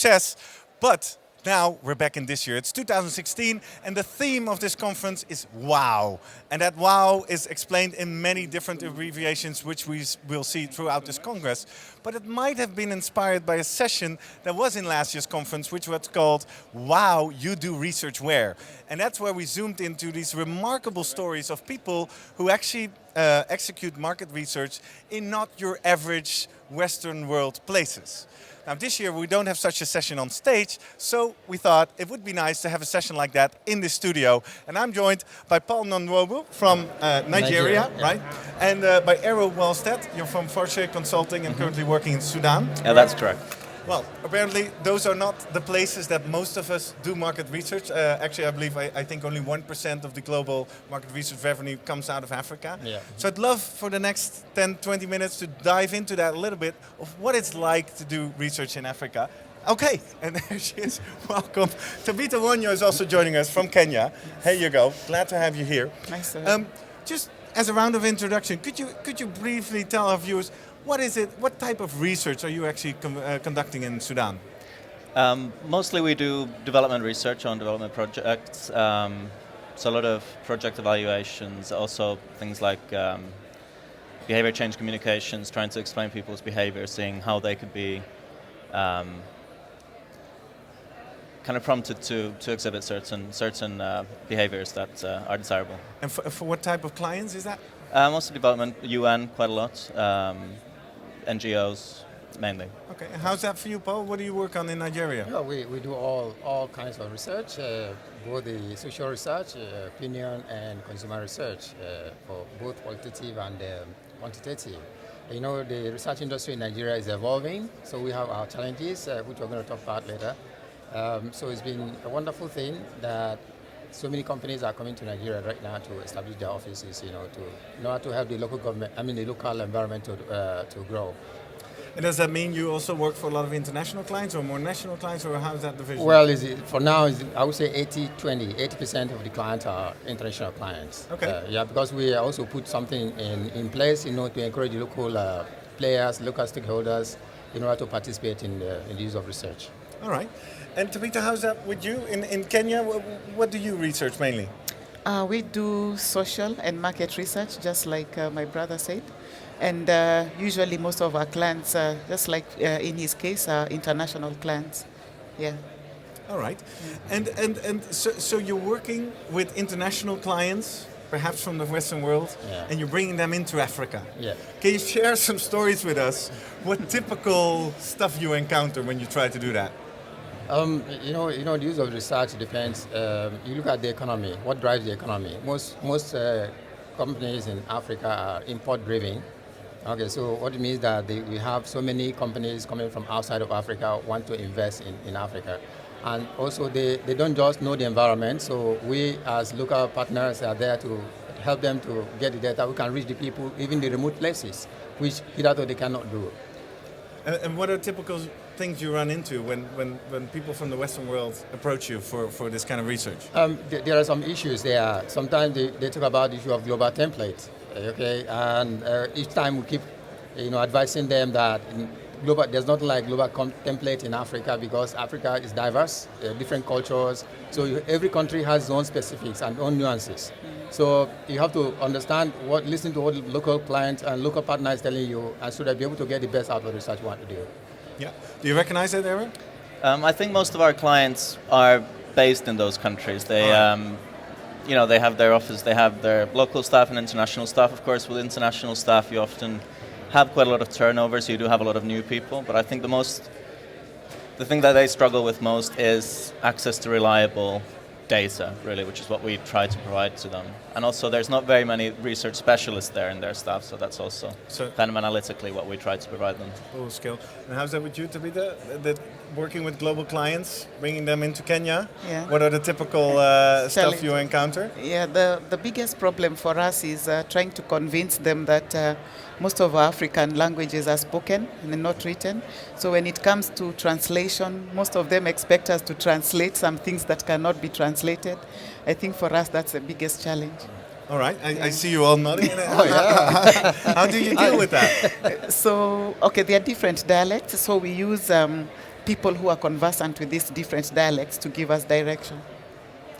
success. But now we're back in this year. It's 2016, and the theme of this conference is wow. And that wow is explained in many different abbreviations, which we will see throughout this congress. But it might have been inspired by a session that was in last year's conference, which was called Wow, You Do Research Where. And that's where we zoomed into these remarkable stories of people who actually execute market research in not your average Western world places. Now this year we don't have such a session on stage, so we thought it would be nice to have a session like that in the studio. And I'm joined by Paul Nonwobu from Nigeria, right? And by Arrow Wallstedt, you're from Forshare Consulting and currently working in Sudan. Yeah, that's correct. Well, apparently those are not the places that most of us do market research. Actually, I believe, I think only 1% of the global market research revenue comes out of Africa. Yeah. So I'd love for the next 10, 20 minutes to dive into that a little bit of what it's like to do research in Africa. Okay, and there she is. Welcome. Tabitha Wonyo is also joining us from Kenya. Here you go. Glad to have you here. Nice to have you. Just as a round of introduction, could you briefly tell our viewers what is it? What type of research are you actually conducting in Sudan? Mostly we do development research on development projects. So a lot of project evaluations, also things like behavior change communications, trying to explain people's behavior, seeing how they could be kind of prompted to exhibit certain behaviors that are desirable. And for what type of clients is that? Mostly development, UN quite a lot, NGOs mainly. Okay, and how's that for you, Paul? What do you work on in Nigeria? Yeah, we do all kinds of research, both the social research, opinion and consumer research, for both qualitative and quantitative. You know, the research industry in Nigeria is evolving, so we have our challenges, which we're going to talk about later. So it's been a wonderful thing that so many companies are coming to Nigeria right now to establish their offices, in order to help the local government, the local environment to grow. And does that mean you also work for a lot of international clients or more national clients, or how's that division? Well, for now, I would say 80-20. 80% of the clients are international clients. Okay. Yeah, because we also put something in place, to encourage the local players, local stakeholders, in order to participate in the use of research. All right. And Tabitha, how's that with you? In Kenya, what do you research mainly? We do social and market research, just like my brother said. And usually most of our clients, just like in his case, are international clients. Yeah. All right. And so you're working with international clients, perhaps from the Western world, and you're bringing them into Africa. Yeah. Can you share some stories with us? What typical stuff you encounter when you try to do that? The use of research depends. You look at the economy. What drives the economy? Most companies in Africa are import-driven. Okay, so what it means that we have so many companies coming from outside of Africa want to invest in Africa. And also they don't just know the environment, so we as local partners are there to help them to get the data. We can reach the people, even the remote places, which hitherto they cannot do. And what are typical things you run into when people from the Western world approach you for this kind of research? There are some issues there. Sometimes they talk about the issue of global templates. Okay, and each time we keep, advising them that there's not like global template in Africa, because Africa is diverse, different cultures. So every country has its own specifics and own nuances. So you have to understand listen to what local clients and local partners telling you, and so that be able to get the best out of the research you want to do. Yeah. Do you recognize that, Aaron? I think most of our clients are based in those countries. They they have their office, they have their local staff and international staff. Of course, with international staff, you often have quite a lot of turnover, so you do have a lot of new people. But I think the thing that they struggle with most is access to reliable data, really, which is what we try to provide to them. And also, there's not very many research specialists there in their staff, so that's also kind of analytically what we try to provide them. Full skill. And how's that with you, Tabitha? That working with global clients, bringing them into Kenya? Yeah. What are the typical stuff you encounter? Yeah, the biggest problem for us is trying to convince them that most of our African languages are spoken and not written. So when it comes to translation, most of them expect us to translate some things that cannot be translated. I think for us that's the biggest challenge. All right, I see you all nodding. Oh, yeah. How do you deal with that? So, there are different dialects. So we use people who are conversant with these different dialects to give us direction.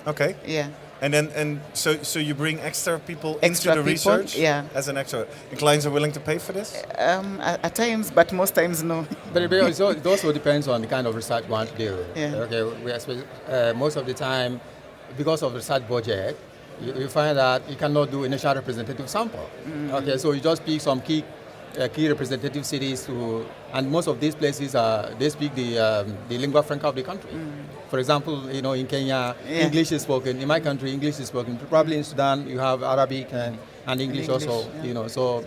Okay. Yeah. And so you bring extra people Extra into the people, research yeah. as an extra. And clients are willing to pay for this? At times, but most times no. But it also depends on the kind of research you want to do. Yeah. Okay, most of the time, because of research budget, you find that you cannot do initial representative sample. Okay, so you just pick some key representative cities and most of these places they speak the lingua franca of the country. For example, in Kenya, Yeah. English is spoken. In my country, English is spoken. Probably in Sudan, you have Arabic and English also. yeah. So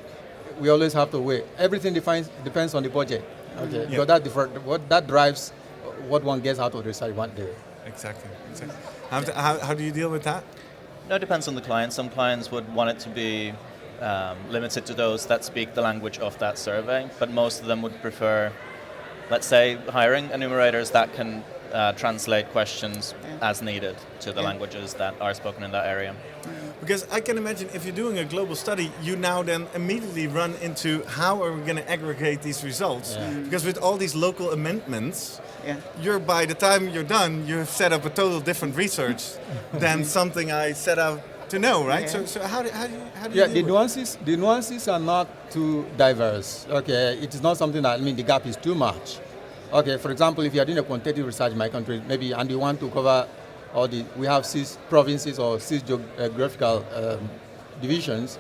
we always have to wait. Everything depends on the budget. Okay, Yeah. because that drives what one gets out of the research one day. Exactly. How do you deal with that? No, it depends on the client. Some clients would want it to be limited to those that speak the language of that survey, but most of them would prefer, let's say, hiring enumerators that can translate questions as needed to the languages that are spoken in that area. Because I can imagine if you're doing a global study, you now then immediately run into how are we going to aggregate these results? Because with all these local amendments, by the time you're done, you have set up a total different research than something I set out to know, right? Yeah. So how do you Yeah, deal with the nuances are not too diverse. Okay, it is not something that the gap is too much. Okay, for example, if you are doing a quantitative research in my country, and you want to cover we have 6 provinces or 6 geographical divisions.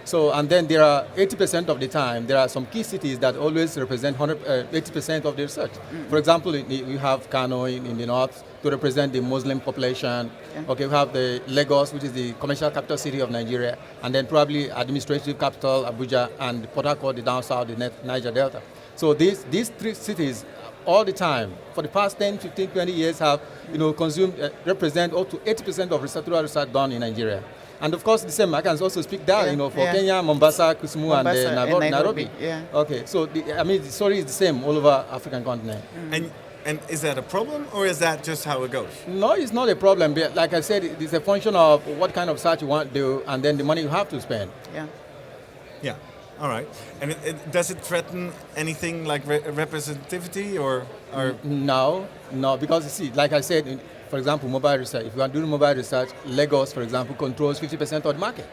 So, and then there are 80% of the time, there are some key cities that always represent 80% of the research. For example, you have Kano in the north to represent the Muslim population. Okay, we have the Lagos, which is the commercial capital city of Nigeria, and then probably administrative capital, Abuja, and Port Harcourt, the down south, the Niger Delta. So these 3 cities all the time, for the past 10, 15, 20 years have represent up to 80% of rural research done in Nigeria. And of course, the same, I can also speak that, for Kenya, Mombasa, Kisumu, and Nairobi. Yeah. Okay, so the story is the same all over African continent. And is that a problem, or is that just how it goes? No, it's not a problem. But like I said, it's a function of what kind of research you want to do, and then the money you have to spend. Yeah. All right. And does it threaten anything like representativity or? No, because you see, like I said, for example, mobile research. If you are doing mobile research, Lagos, for example, controls 50% of the market.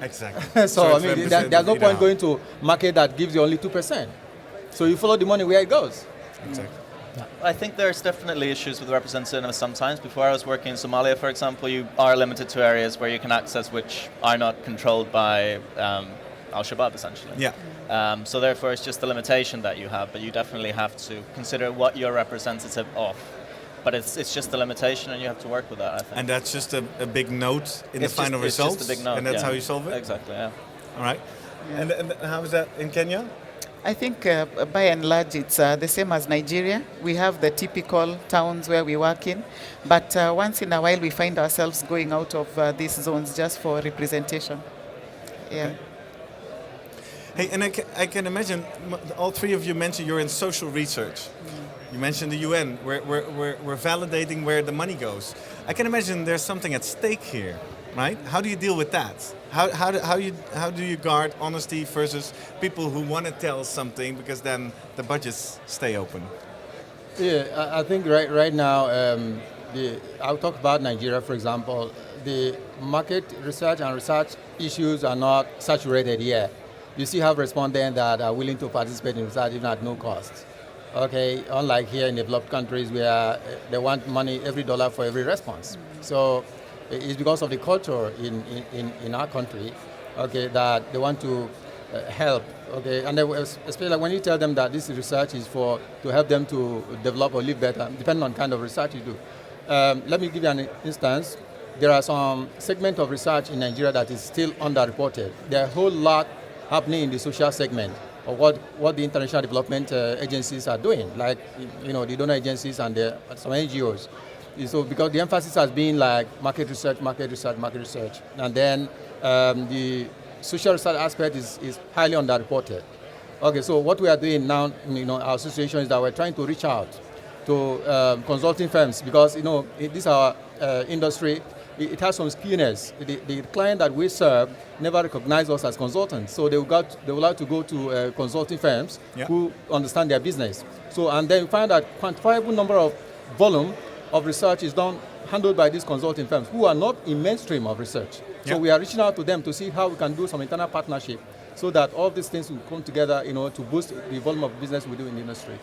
Exactly. So I mean, there's no point going to market that gives you only 2%. So you follow the money where it goes. Exactly. I think there's definitely issues with representativeness sometimes. Before I was working in Somalia, for example, you are limited to areas where you can access which are not controlled by Al-Shabaab, essentially. Yeah. So therefore, it's just the limitation that you have, but you definitely have to consider what you're representative of. But it's just the limitation, and you have to work with that, I think. And that's just a big note in the final results? It's just a big note, and that's how you solve it? Exactly, yeah. All right. Yeah. And how is that in Kenya? I think by and large it's the same as Nigeria. We have the typical towns where we work in, but once in a while we find ourselves going out of these zones just for representation. Yeah. Okay. Hey, and I can imagine all 3 of you mentioned you're in social research. You mentioned the UN. We're validating where the money goes. I can imagine there's something at stake here, right? How do you deal with that? How do you guard honesty versus people who want to tell something because then the budgets stay open? Yeah, I think right now, I'll talk about Nigeria, for example. The market research and research issues are not saturated yet. You still have respondents that are willing to participate in research even at no cost. Okay, unlike here in developed countries where they want money, every dollar for every response. So it's because of the culture in our country, okay, that they want to help, okay, and especially when you tell them that this research is to help them to develop or live better, depending on kind of research you do. Let me give you an instance. There are some segment of research in Nigeria that is still underreported. There are a whole lot happening in the social segment of what the international development agencies are doing, like the donor agencies and some NGOs. So because the emphasis has been like market research, and then the social research aspect is highly underreported. Okay, so what we are doing now, our association is that we're trying to reach out to consulting firms because this is our industry, it has some skewness. The client that we serve never recognize us as consultants, so they will have to go to consulting firms who understand their business. So, and then find that quantifiable number of volume of research is done handled by these consulting firms who are not in mainstream of research. So we are reaching out to them to see how we can do some internal partnership so that all these things will come together, to boost the volume of business we do in the industry.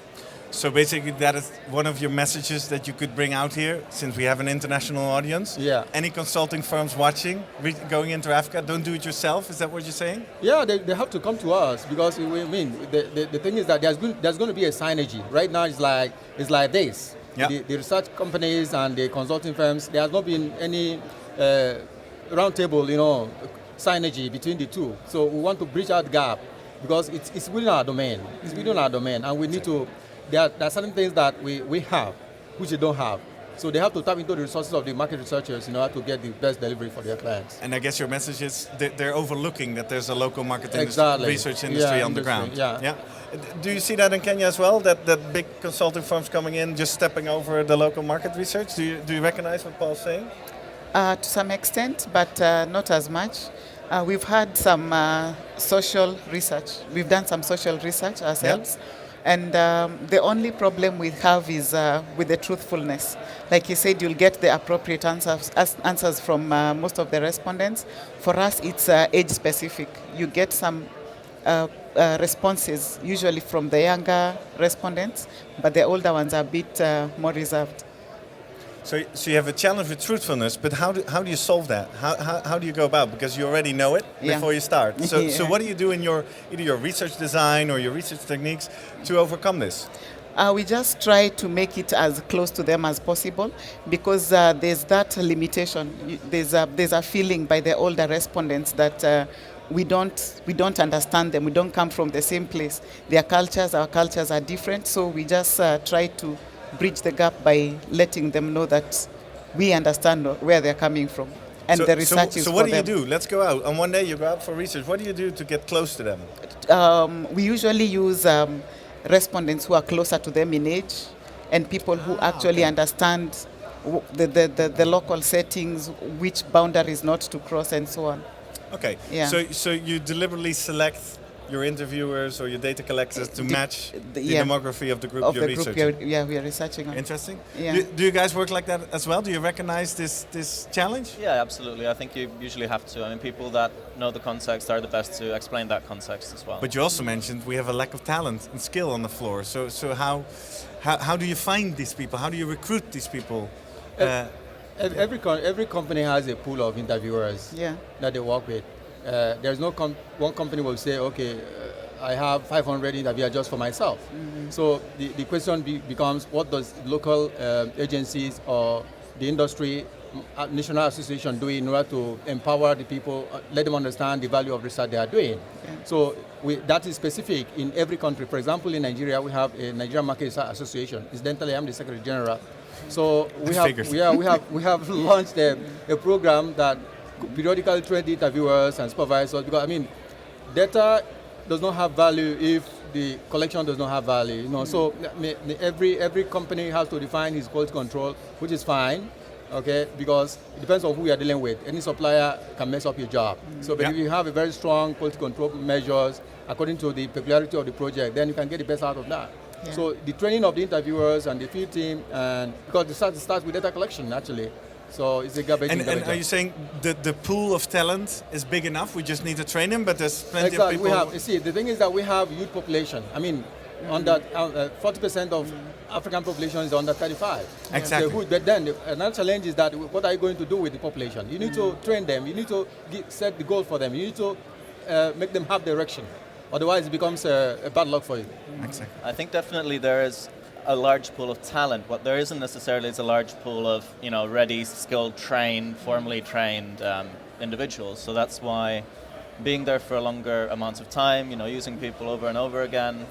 So basically that is one of your messages that you could bring out here, since we have an international audience. Yeah. Any consulting firms watching, going into Africa, don't do it yourself, is that what you're saying? Yeah, they have to come to us because the thing is that there's going to be a synergy. Right now it's like this. Yeah. The research companies and the consulting firms, there has not been any roundtable, synergy between the two. So we want to bridge that gap because it's within our domain. It's within our domain, and we need to. There are certain things that we have, which they don't have. So they have to tap into the resources of the market researchers in order to get the best delivery for their clients. And I guess your message is they're overlooking that there's a local market Exactly. research industry on the ground. Yeah. Do you see that in Kenya as well, that big consulting firms coming in, just stepping over the local market research? Do you recognize what Paul's saying? To some extent, but not as much. We've had some social research. We've done some social research ourselves. Yeah. And the only problem we have is with the truthfulness. Like you said, you'll get the appropriate answers from most of the respondents. For us, it's age specific. You get some responses, usually from the younger respondents, but the older ones are a bit more reserved. So you have a challenge with truthfulness, but how do you solve that? How do you go about? Because you already know it before you start. So what do you do in either your research design or your research techniques to overcome this? We just try to make it as close to them as possible because there's that limitation. There's a feeling by the older respondents that we don't understand them. We don't come from the same place. Our cultures are different. So we just try to bridge the gap by letting them know that we understand where they're coming from. And the research is for them. So what do you do? Let's go out. On one day you go out for research. What do you do to get close to them? We usually use respondents who are closer to them in age and people who actually understand the local settings, which boundaries not to cross and so on. Okay. Yeah. So you deliberately select your interviewers or your data collectors to match the demography of the group you're researching? We are researching on. Interesting. Yeah. Do you guys work like that as well? Do you recognize this challenge? Yeah, absolutely. I think you usually have to. I mean, people that know the context are the best to explain that context as well. But you also mentioned we have a lack of talent and skill on the floor. So how do you find these people? How do you recruit these people? Every company has a pool of interviewers that they work with. There's no one company will say, okay, I have 500 interviewers just for myself. Mm-hmm. So the question becomes, what does local agencies or the industry national association do in order to empower the people, let them understand the value of research they are doing? Yeah. So that is specific in every country. For example, in Nigeria, we have a Nigerian Market Research Association. Incidentally, I'm the Secretary General. So we have launched a program that periodically train the interviewers and supervisors, because data does not have value if the collection does not have value. So every company has to define its quality control, which is fine, okay, because it depends on who you are dealing with. Any supplier can mess up your job. So but if you have a very strong quality control measures according to the peculiarity of the project, then you can get the best out of that. Yeah. So the training of the interviewers and the field team, and because it starts with data collection actually. So it's a garbage. And are you saying the pool of talent is big enough? We just need to train them, but there's plenty of people. We have. You see, the thing is that we have youth population. Under 40% of African population is under 35. Exactly. So but then another challenge is that what are you going to do with the population? You need to train them. You need to set the goal for them. You need to make them have direction. Otherwise, it becomes a bad luck for you. Exactly. I think definitely there is a large pool of talent. What there isn't necessarily is a large pool of ready, skilled, formally trained individuals. So that's why being there for a longer amounts of time, using people over and over again,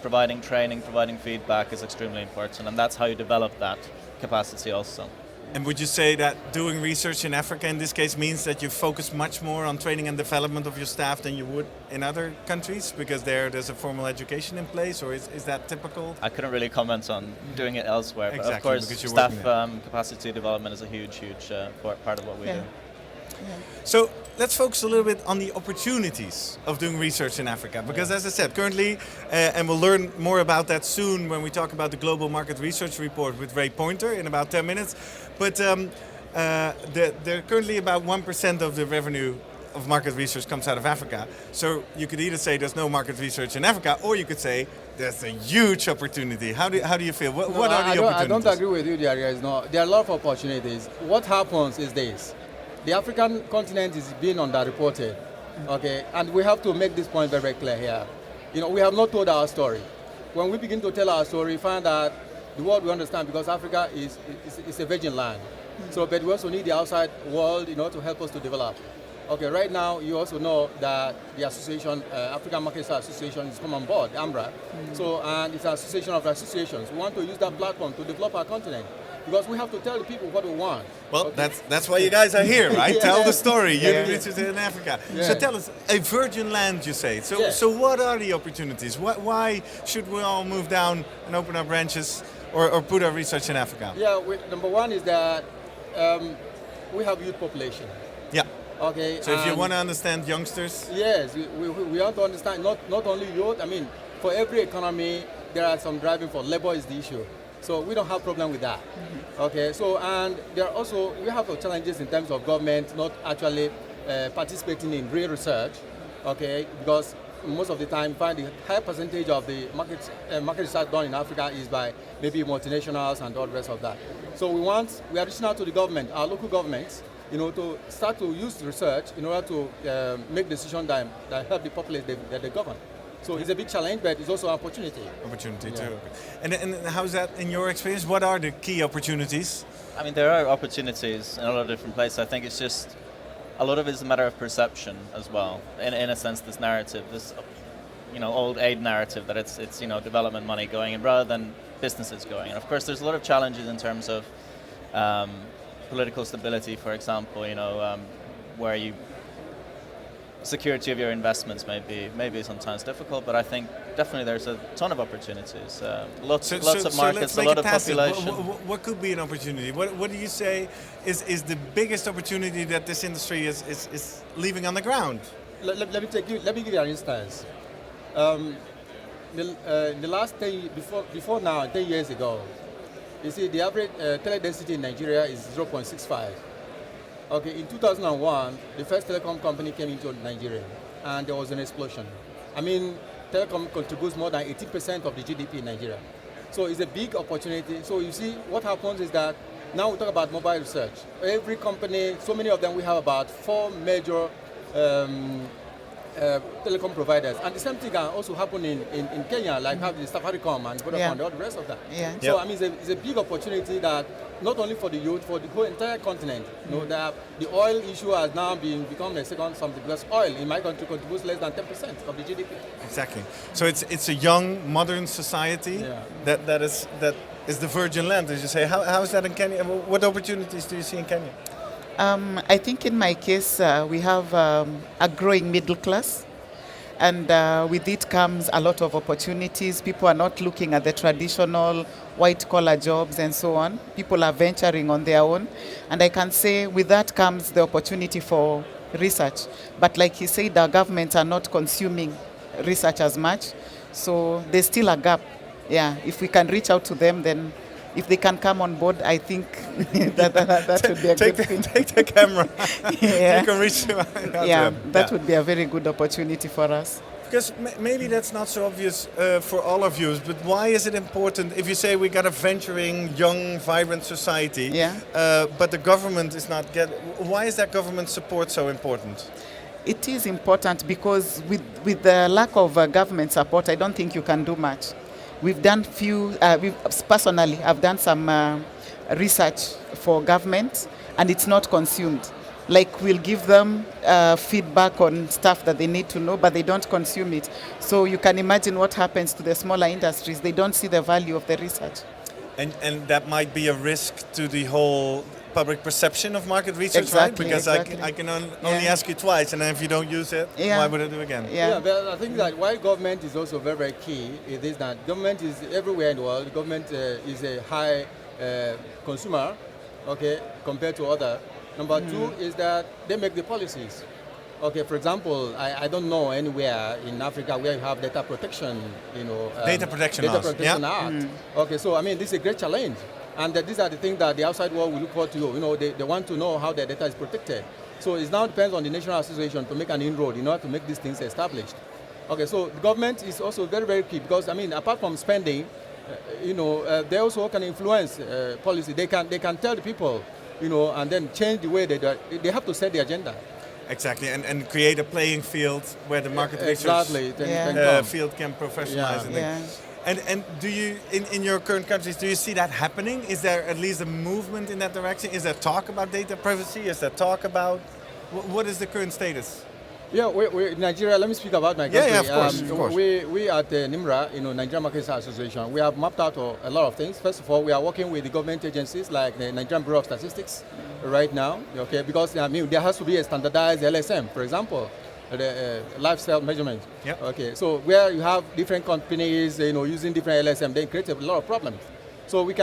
providing training, providing feedback is extremely important, and that's how you develop that capacity also. And would you say that doing research in Africa in this case means that you focus much more on training and development of your staff than you would in other countries because there's a formal education in place, or is that typical? I couldn't really comment on doing it elsewhere, Exactly, but of course because you're staff working capacity development is a huge part of what we do. So let's focus a little bit on the opportunities of doing research in Africa. Because as I said, currently, and we'll learn more about that soon when we talk about the Global Market Research Report with Ray Pointer in about 10 minutes. But they're currently about 1% of the revenue of market research comes out of Africa. So you could either say there's no market research in Africa, or you could say there's a huge opportunity. How do you feel? What are the opportunities? I don't agree with you. There is no. There are a lot of opportunities. What happens is this: the African continent is being underreported, okay, and we have to make this point very, very clear here. You know, we have not told our story. When we begin to tell our story, we find that the world will understand because Africa is a virgin land. So, but we also need the outside world, you know, to help us to develop. Okay, right now you also know that the association, African Market Research Association, is come on board, AMRA. So, and it's an association of associations. We want to use that platform to develop our continent because we have to tell the people what we want. Well, okay? that's why you guys are here, right? Tell the story. You're Yeah. research in Africa. Yeah. So tell us, a virgin land, you say. So, Yeah. so what are the opportunities? Why should we all move down and open our branches or put our research in Africa? Yeah, number one is that we have youth population. Yeah. Okay. So if you and want to understand youngsters, yes, we want to understand not only youth. I mean, for every economy, there are some driving for labor is the issue. So we don't have problem with that. Okay. So and there are also we have challenges in terms of government not actually participating in real research. Okay, because most of the time, find the high percentage of the market research done in Africa is by maybe multinationals and all the rest of that. So we are reaching out to the government, our local governments, you know, to start to use research in order to make decisions that help the populace that they govern. So it's a big challenge, but it's also an opportunity. Opportunity too. And how's that in your experience? What are the key opportunities? I mean, there are opportunities in a lot of different places. I think it's just a lot of it is a matter of perception as well. In a sense, this narrative, this old aid narrative that it's development money going in rather than businesses going. And of course, there's a lot of challenges in terms of political stability, for example. Where security of your investments may be sometimes difficult, but I think definitely there's a ton of opportunities. Lots of markets, a lot of population. What could be an opportunity? What do you say is the biggest opportunity that this industry is leaving on the ground? Let me give you an instance. The last 10 before now, 10 years ago, you see the average tele density in Nigeria is 0.65. Okay, in 2001, the first telecom company came into Nigeria, and there was an explosion. I mean, telecom contributes more than 18% of the GDP in Nigeria. So it's a big opportunity. So you see, what happens is that now we talk about mobile research. Every company, so many of them, we have about 4 major telecom providers. And the same thing can also happen in Kenya, like have the Safaricom and Vodafone and all the rest of that. Yeah. So I mean, it's a big opportunity that not only for the youth, for the whole entire continent. You know, that the oil issue has now become a second something because oil in my country contributes less than 10% of the GDP. Exactly. So it's a young, modern society that is the virgin land, as you say. How is that in Kenya? What opportunities do you see in Kenya? I think in my case, we have a growing middle class. And with it comes a lot of opportunities. People are not looking at the traditional white-collar jobs and so on. People are venturing on their own. And I can say with that comes the opportunity for research. But like he said, our governments are not consuming research as much. So there's still a gap. Yeah, if we can reach out to them, then if they can come on board, I think that would be a good thing. Take the camera. Yeah. You can reach them. That would be a very good opportunity for us. Because maybe that's not so obvious for all of you, but why is it important if you say we got a venturing, young, vibrant society, but the government is not getting... Why is that government support so important? It is important because with the lack of government support, I don't think you can do much. We've done personally, I've done some research for government and it's not consumed. Like we'll give them feedback on stuff that they need to know, but they don't consume it. So you can imagine what happens to the smaller industries. They don't see the value of the research. And that might be a risk to the whole public perception of market research, Exactly, right? Because exactly. I can only Yeah. ask you twice, and then if you don't use it, Yeah. why would I do it again? Yeah. But I think that why government is also very, very key it is that government is everywhere in the world. Government is a high consumer, okay, compared to other. Number two is that they make the policies. Okay, for example, I don't know anywhere in Africa where you have data protection, Data protection laws, yeah. act. Okay, so I mean, this is a great challenge. And these are the things that the outside world will look forward to. They want to know how their data is protected. So it now depends on the National Association to make an inroad in order to make these things established. Okay, so the government is also very, very key because, I mean, apart from spending, they also can influence policy. They can tell the people, and then change the way they have to set the agenda. Exactly, and create a playing field where the market research Exactly. field can professionalize. Yeah. And things. And do you, in your current countries, do you see that happening? Is there at least a movement in that direction? Is there talk about data privacy? Is there talk about, what is the current status? Yeah, we in Nigeria, let me speak about my country. Yeah, of course. We at NIMRA, Nigerian Market Research Association, we have mapped out a lot of things. First of all, we are working with the government agencies like the Nigerian Bureau of Statistics right now, okay, because I mean, there has to be a standardized LSM, for example, the lifestyle measurement. Yep. Okay, so where you have different companies, using different LSM, they create a lot of problems. So we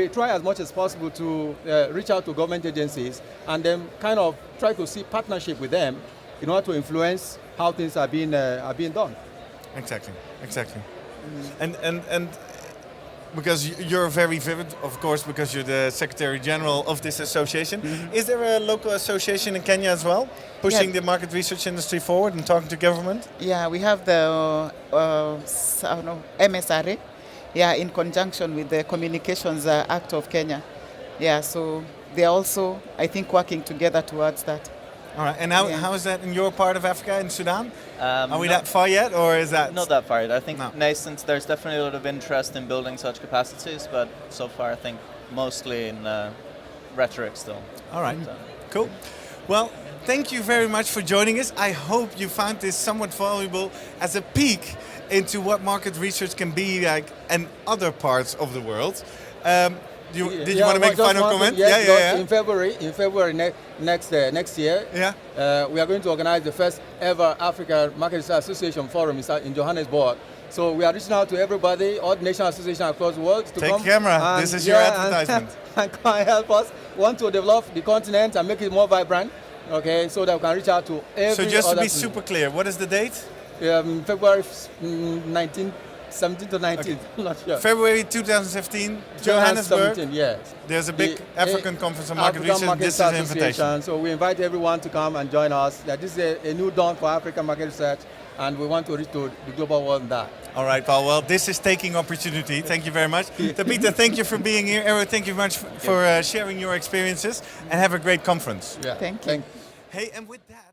try as much as possible to reach out to government agencies and then kind of try to see partnership with them in order to influence how things are being done. Exactly. And because you're very vivid, of course, because you're the Secretary General of this association. Is there a local association in Kenya as well, pushing the market research industry forward and talking to government? Yeah, we have the MSRA, in conjunction with the Communications Act of Kenya. Yeah, so they're also, I think, working together towards that. All right, and how is that in your part of Africa, in Sudan? Are we not- that far yet, or is that... Not that far. I think No. nascent. There's definitely a lot of interest in building such capacities, but so far I think mostly in rhetoric still. All right, So- cool. Well, thank you very much for joining us. I hope you found this somewhat valuable as a peek into what market research can be like in other parts of the world. Did you want to make a final comment? Yes, In February next year, we are going to organize the first ever Africa Market Research Association Forum in Johannesburg. So we are reaching out to everybody, all the national associations across the world to Take come. camera. And, This is your advertisement. And come and help us. We want to develop the continent and make it more vibrant. Okay, so that we can reach out to every. So just to other be super clear, what is the date? February 17 to 19. I'm not sure. February 2015, Johannesburg. 17, yes. There's a big The African conference on market African research. Market This is an Research invitation. Association. So we invite everyone to come and join us. This is a new dawn for African market research, and we want to reach to the global world in that. All right, Paul. Well, this is taking opportunity. Thank you very much. Tabitha, thank you for being here. Eric, thank you very much for sharing your experiences, and have a great conference. Yeah. Thank you. Hey, and with that.